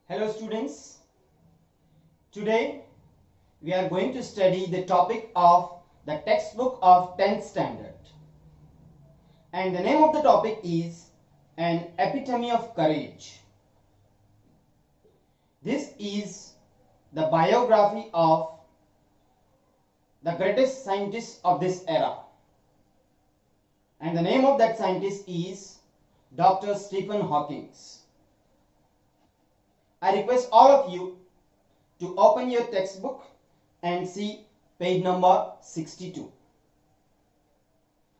Hello students, today we are going to study the topic of the textbook of 10th standard, and the name of the topic is An Epitome of Courage. This is the biography of the greatest scientist of this era, and the name of that scientist is Dr. Stephen Hawking. I request all of you to open your textbook and see page number 62.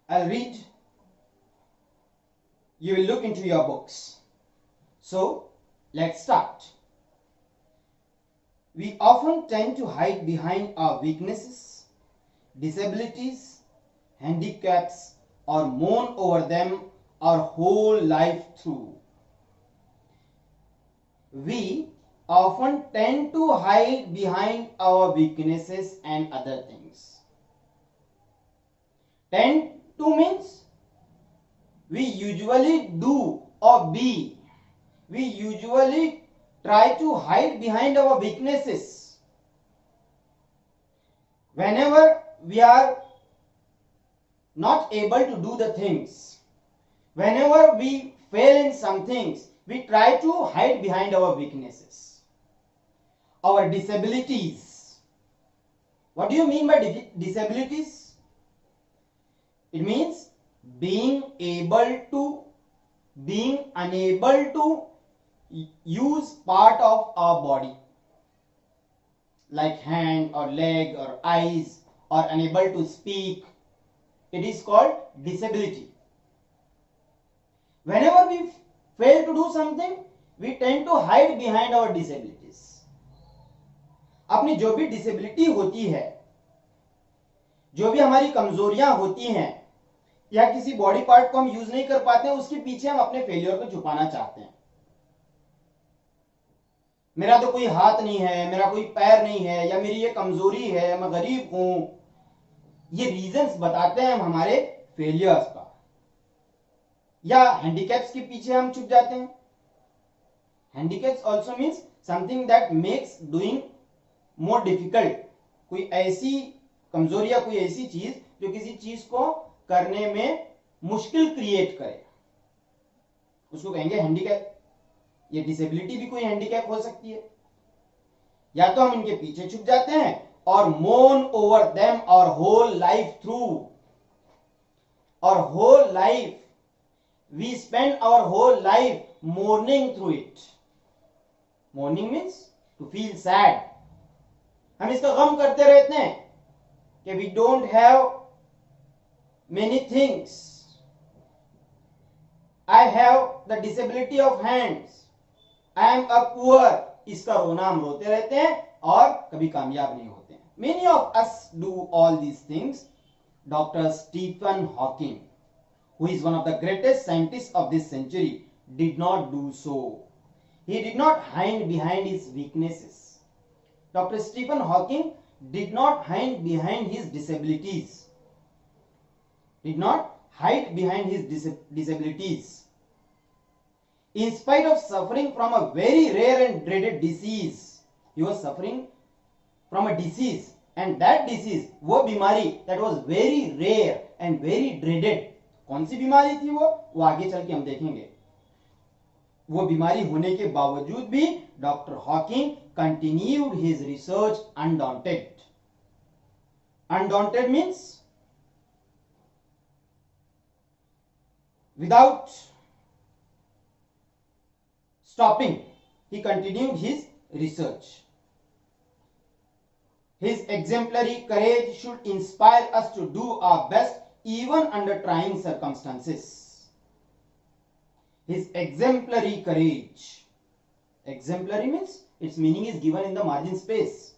I'll read. You will look into your books. So, let's start. We often tend to hide behind our weaknesses, disabilities, handicaps, or mourn over them our whole life through. We often tend to hide behind our weaknesses and other things. Tend to means we usually do or be. We usually try to hide behind our weaknesses. Whenever we are not able to do the things, whenever we fail in some things, we try to hide behind our weaknesses, our disabilities. What do you mean by disabilities? It means being unable to use part of our body, like hand or leg or eyes, or unable to speak. It is called disability. Whenever we fail to do something, we tend to hide behind our disabilities. अपनी जो भी disability होती है, जो भी हमारी कमजोरियां होती हैं, या किसी बॉडी पार्ट को हम यूज नहीं कर पाते हैं, उसके पीछे हम अपने फेलियर को छुपाना चाहते हैं. मेरा तो कोई हाथ नहीं है, मेरा कोई पैर नहीं है, या मेरी ये कमजोरी है, मैं गरीब हूं. ये रीजंस बताते हैं हम हमारे फेलियर्स का. या हैंडीकैप्स के पीछे हम छुप जाते हैं. Handicaps also means something that makes doing more difficult. कोई ऐसी कमजोरी या कोई ऐसी चीज जो किसी चीज को करने में मुश्किल क्रिएट करे, उसको कहेंगे हैंडीकैप. ये डिसेबिलिटी भी कोई हैंडीकैप हो सकती है. या तो हम इनके पीछे छुप जाते हैं और मोर्न ओवर देम और होल लाइफ थ्रू. और whole life we spend our whole life mourning through it. Mourning means to feel sad. हम इसका गम करते रहते हैं कि we don't have many things. I have the disability of hands. I am a poor. इसका रोना हम रोते रहते हैं और कभी कामयाब नहीं होते हैं. Many of us do all these things. Dr. Stephen Hawking, who is one of the greatest scientists of this century, did not do so. He did not hide behind his weaknesses. Dr. Stephen Hawking did not hide behind his disabilities. Did not hide behind his disabilities. In spite of suffering from a very rare and dreaded disease, he was suffering from a disease, and that disease, वो बीमारी, that was very rare and very dreaded. कौन सी बीमारी थी वो आगे चल के हम देखेंगे. वो बीमारी होने के बावजूद भी doctor Hawking continued his research undaunted. Undaunted means without stopping, he continued his research. His exemplary courage should inspire us to do our best even under trying circumstances. His exemplary courage. Exemplary means its meaning is given in the margin space.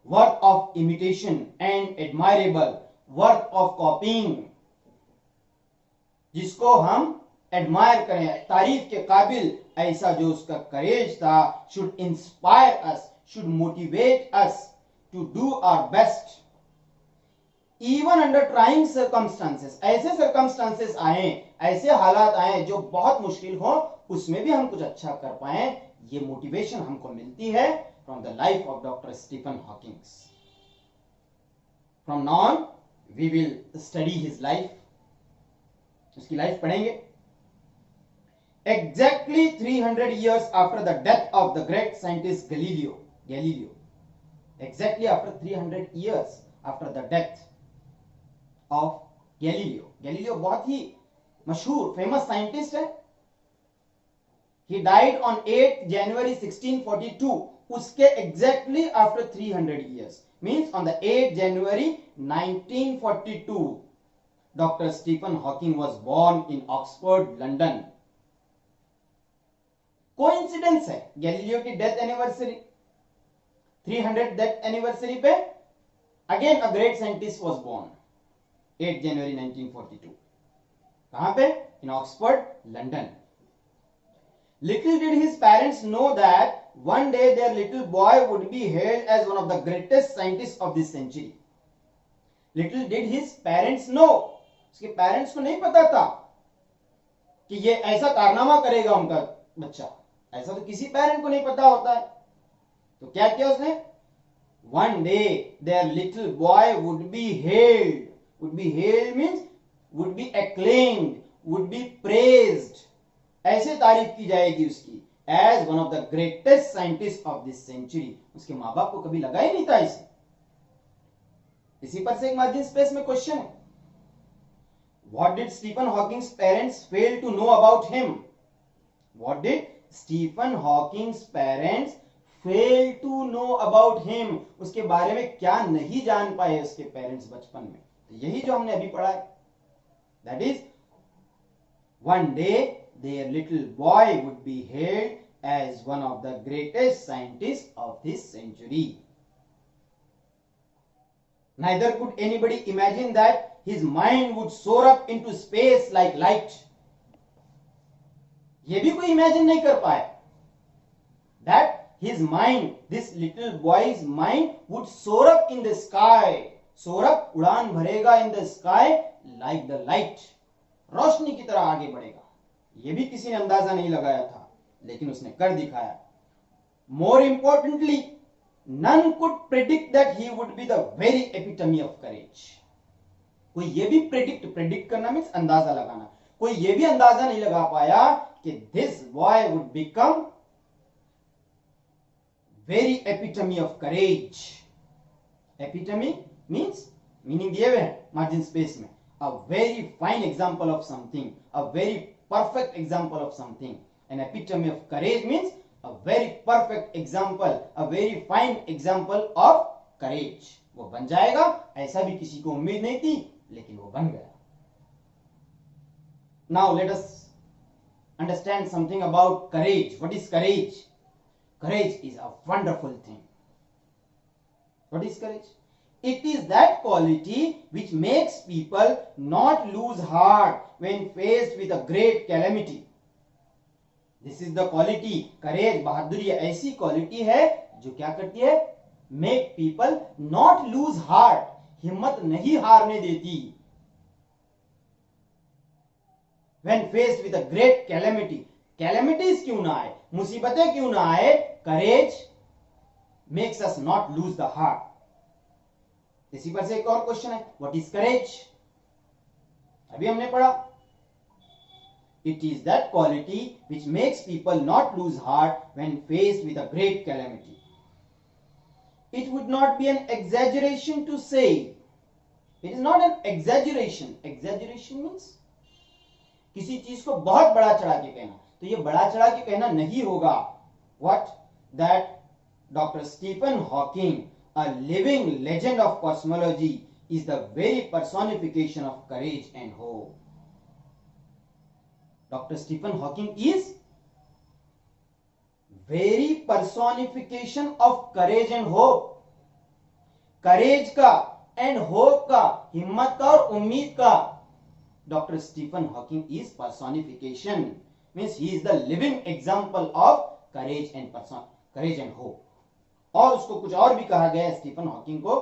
Worth of imitation and admirable. Worth of copying. जिसको हम admire करें, तारीफ के काबिल, ऐसा जो उसका करेज था, should inspire us, should motivate us to do our best even under trying circumstances. ऐसे circumstances आए, ऐसे हालात आए जो बहुत मुश्किल हो, उसमें भी हम कुछ अच्छा कर पाए, ये मोटिवेशन हमको मिलती है from the life of doctor Stephen Hawkings. From now on we will study his life, उसकी लाइफ पढ़ेंगे। Exactly 300 years after the death of the great scientist Galileo, exactly after 300 years after the death of Galileo बहुत ही मशहूर famous scientist है। He died on 8 January 1642, उसके exactly after 300 years, means on the 8 January 1942 Dr. Stephen Hawking was born in Oxford, London। Coincidence है, Galileo की death anniversary 300 death anniversary पे again a great scientist was born 8 January 1942। कहां पे? In Oxford, London. Little did his parents know that one day their little boy would be held as one of the greatest scientist of this century. Little did his parents know, उसके पेरेंट्स को नहीं पता था कि ये ऐसा कारनामा करेगा उनका बच्चा, ऐसा तो किसी पेरेंट को नहीं पता होता है। तो क्या किया उसने? One day their little boy would be held means would be acclaimed, would be praised, ऐसे तारीफ की जाएगी उसकी, as one of the greatest scientist of this century. उसके मां बाप को कभी लगा ही नहीं था इसे। इसी पर से एक मार्जिन स्पेस में क्वेश्चन है, what did Stephen Hawkings parents fail to know about him? What did Stephen Hawkings parents fail to know about him? उसके बारे में क्या नहीं जान पाए उसके पेरेंट्स बचपन में? तो यही जो हमने अभी पढ़ा है, that is one day their little boy would be held as one of the greatest scientist of this century. Neither could anybody imagine that his mind would soar up into space like light। ये भी कोई imagine नहीं कर पाए that his mind, this little boy's mind would soar up in the sky, soar up, उड़ान भरेगा in the sky like the light, रोशनी की तरह आगे बढ़ेगा। ये भी किसी ने अंदाजा नहीं लगाया था, लेकिन उसने कर दिखाया। More importantly, none could predict that he would be the very epitome of courage। कोई ये भी प्रेडिक्ट करना मीन्स अंदाजा लगाना, कोई ये भी अंदाजा नहीं लगा पाया कि this boy would become very epitome of courage। epitome means meaning दिए हुए हैं मार्जिन स्पेस में, a very fine example of something, a very perfect example of something। an epitome of courage means a very perfect example, a very fine example of courage। वो बन जाएगा, ऐसा भी किसी को उम्मीद नहीं थी, लेकिन वो बन गया। Now let us understand something about courage। What is courage? Courage is a wonderful thing। What is courage? It is that quality which makes people not lose heart when faced with a great calamity। This is the quality, courage, बहादुरी ऐसी quality है जो क्या करती है? Make people not lose heart, हिम्मत नहीं हारने देती। When faced with a great calamity, calamities क्यों ना आए, मुसीबतें क्यों ना आए, courage makes us not lose the heart। इसी पर से एक और क्वेश्चन है, what is courage? अभी हमने पढ़ा, it is that quality which makes people not lose heart when faced with a great calamity। It would not be an exaggeration to say, it is not an exaggeration। exaggeration means किसी चीज को बहुत बड़ा चढ़ा के कहना, तो ये बड़ा चढ़ा के कहना नहीं होगा। What? That Dr. Stephen Hawking, a living legend of cosmology, is the very personification of courage and hope। Dr. Stephen Hawking is very personification of courage and hope। करेज का एंड होप का, हिम्मत का और उम्मीद का, Dr. Stephen Hawking is personification, means he is the living example of courage and hope। और उसको कुछ और भी कहा गया है स्टीफन हॉकिंग को,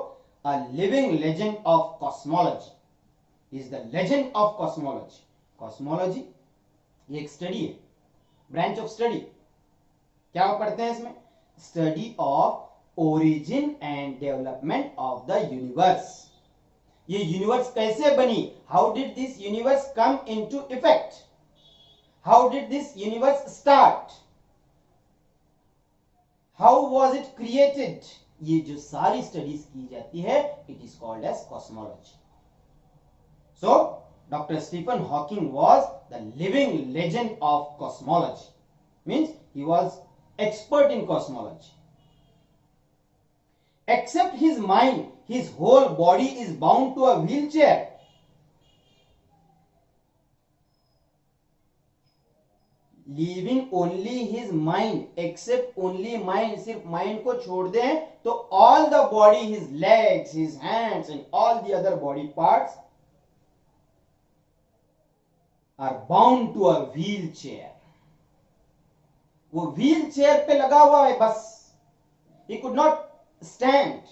a living legend of cosmology। he is the legend of cosmology। cosmology ये एक स्टडी है ब्रांच ऑफ स्टडी क्या पढ़ते हैं इसमें? Study of origin and development of the universe. ये यूनिवर्स कैसे बनी? How did this universe come into effect? How did this universe start? How was it created? ये जो सारी स्टडीज की जाती है, it is called as cosmology. So doctor Stephen Hawking was the living legend of cosmology, means he was expert in cosmology. Except his mind, his whole body is bound to a wheelchair. Leaving only his mind, except only mind, सिर्फ mind को छोड़ दें तो all the body, his legs, his hands and all the other body parts are bound to a wheelchair. वो wheel chair पे लगा हुआ है बस। He could not stand.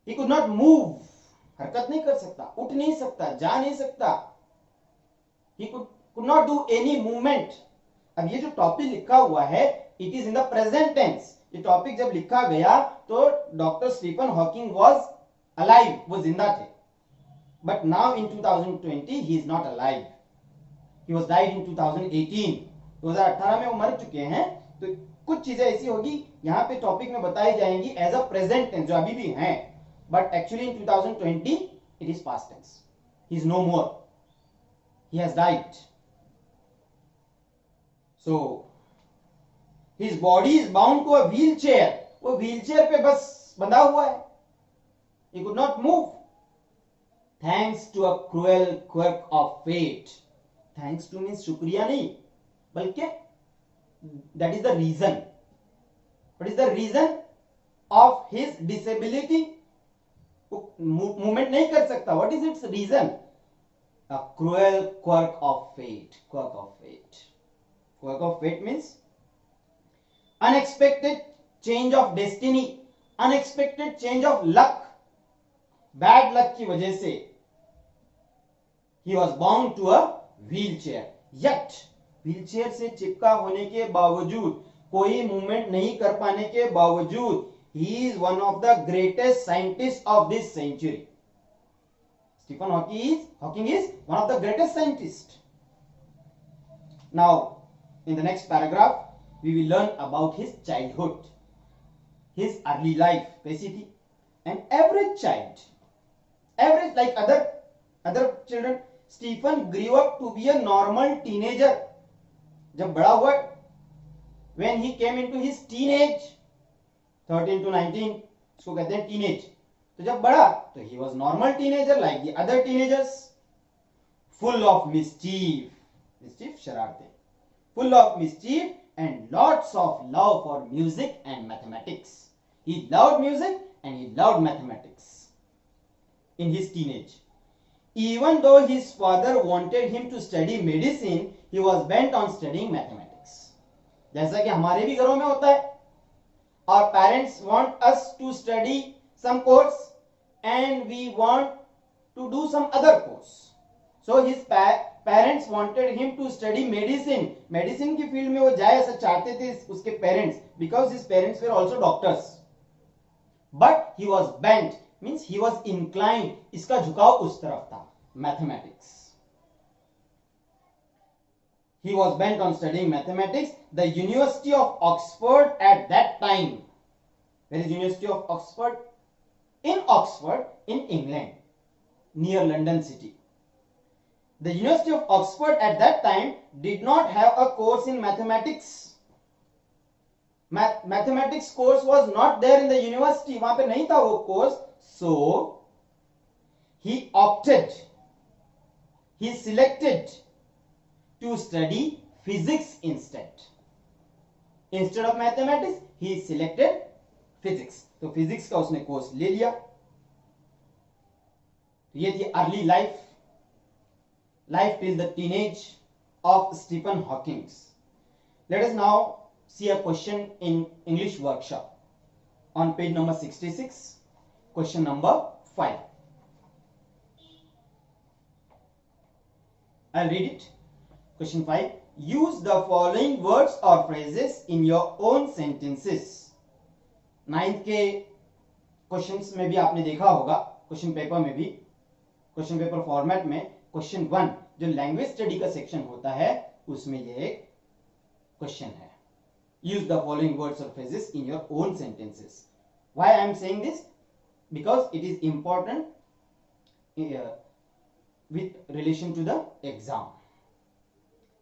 He could not move. हरकत नहीं कर सकता, उठ नहीं सकता, जा नहीं सकता। He could not do any movement. अब ये जो टॉपिक लिखा हुआ है, it is in the present tense. ये टॉपिक जब लिखा गया तो doctor Stephen Hawking was alive, वो जिंदा थे। But now in 2020 he is not alive. He was died in 2018. 2018 में वो मर चुके हैं। तो कुछ चीजें ऐसी होगी यहाँ पे टॉपिक में बताई जाएंगी एज अ प्रेजेंट टेंस जो अभी भी हैं, but actually in 2020 it is past tense. He is no more, he has died. So his body is bound to a wheel chair. वो व्हील चेयर पे बस बंधा हुआ है। He could not move thanks to a cruel quirk of fate. Thanks to means शुक्रिया नहीं, बल्कि that is the reason. What is the reason of his disability? Movement नहीं कर सकता। What is its reason? A cruel quirk of fate. Quirk of fate. Quirk of fate means unexpected change of destiny, unexpected change of luck. Bad luck की वजह से he was bound to a wheelchair. Yet wheelchair से चिपका होने के बावजूद, कोई movement नहीं कर पाने के बावजूद, he is one of the greatest scientists of this century. Stephen Hawking is one of the greatest scientists. Now, in the next paragraph, we will learn about his childhood, his early life, कैसी थी? An average child, average like other children, Stephen grew up to be a normal teenager. जब बड़ा हुआ, when he came into his teenage, 13 to 19, इसको कहते हैं teenage, तो जब बड़ा तो he was normal teenager like the other teenagers, full of mischief शरारतें, full of mischief and lots of love for music and mathematics. He loved music and he loved mathematics in his teenage. Even though his father wanted him to study medicine, he was bent on studying mathematics. जैसा कि हमारे भी घरों में होता है, our parents want us to study some course and we want to do some other course. So his parents wanted him to study medicine. Medicine की field में वो जाए ऐसा चाहते थे उसके parents, because his parents were also doctors. But he was bent, means he was inclined, इसका झुकाव उस तरफ था, mathematics. He was bent on studying mathematics. The University of Oxford at that time. Where is University of Oxford? In Oxford, in England, near London city. The University of Oxford at that time did not have a course in mathematics. Mathematics course was not there in the university. वहां पे नहीं था वो course. So he selected to study physics instead. Instead of mathematics, he selected physics. तो physics का उसने course ले लिया। ये थी early life till the teenage of Stephen Hawking. Let us now see a question in English workshop on page number 66, question number 5. I'll read it. Question 5. use the following words or phrases in your own sentences. 9th के questions में भी आपने देखा होगा, question paper में भी, question paper format में question 1 जो लैंग्वेज स्टडी का सेक्शन होता है उसमें ये एक क्वेश्चन है. use the following words or phrases in your own sentences. Why I am saying this? Because it is important with relation to the exam.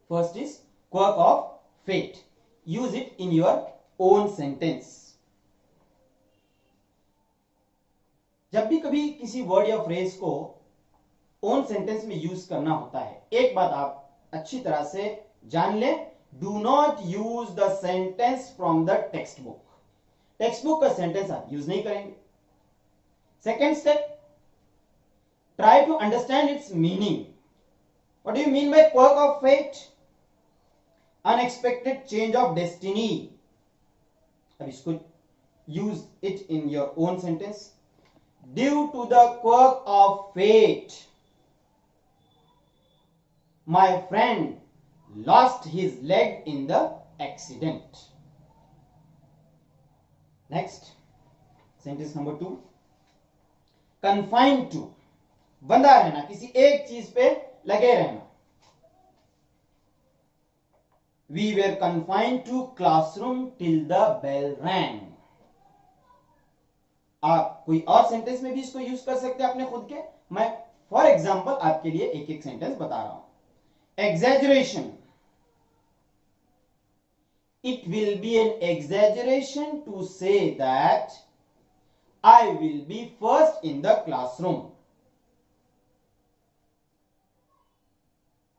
First is quirk of fate. Use it in your own sentence. जब भी कभी किसी word या phrase को own sentence में use करना होता है, एक बात आप अच्छी तरह से जान लें, do not use the sentence from the text book. Text book का सेंटेंस आप यूज नहीं करेंगे. Second step, try to understand its meaning. What do you mean by quirk of fate? Unexpected change of destiny. अब इसको use it in your own sentence. Due to the quirk of fate my friend lost his leg in the accident. Next, sentence number 2. Confined to, बंधा रहना, किसी एक चीज पे लगे रहना. We were confined to classroom till the bell rang. आप कोई और सेंटेंस में भी इसको यूज कर सकते हैं अपने खुद के. मैं फॉर एग्जाम्पल आपके लिए एक एक सेंटेंस बता रहा हूं. Exaggeration. It will be an exaggeration to say that I will be first in the classroom.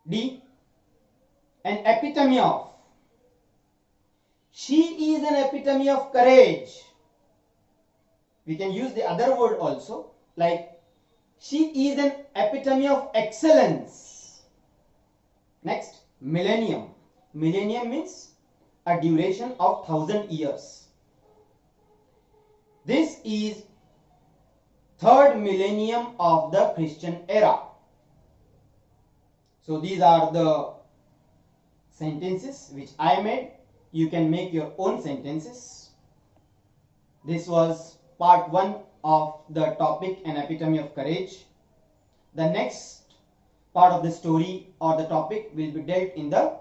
D. An epitome of. She is an epitome of courage. We can use the other word also, like she is an epitome of excellence. Next, millennium. Millennium means a duration of 1000 years. This is third millennium of the Christian era. So these are the sentences which I made. You can make your own sentences. This was part 1 of the topic An Epitome of Courage. The next part of the story or the topic will be dealt in the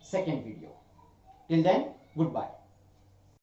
second video. Till then, goodbye.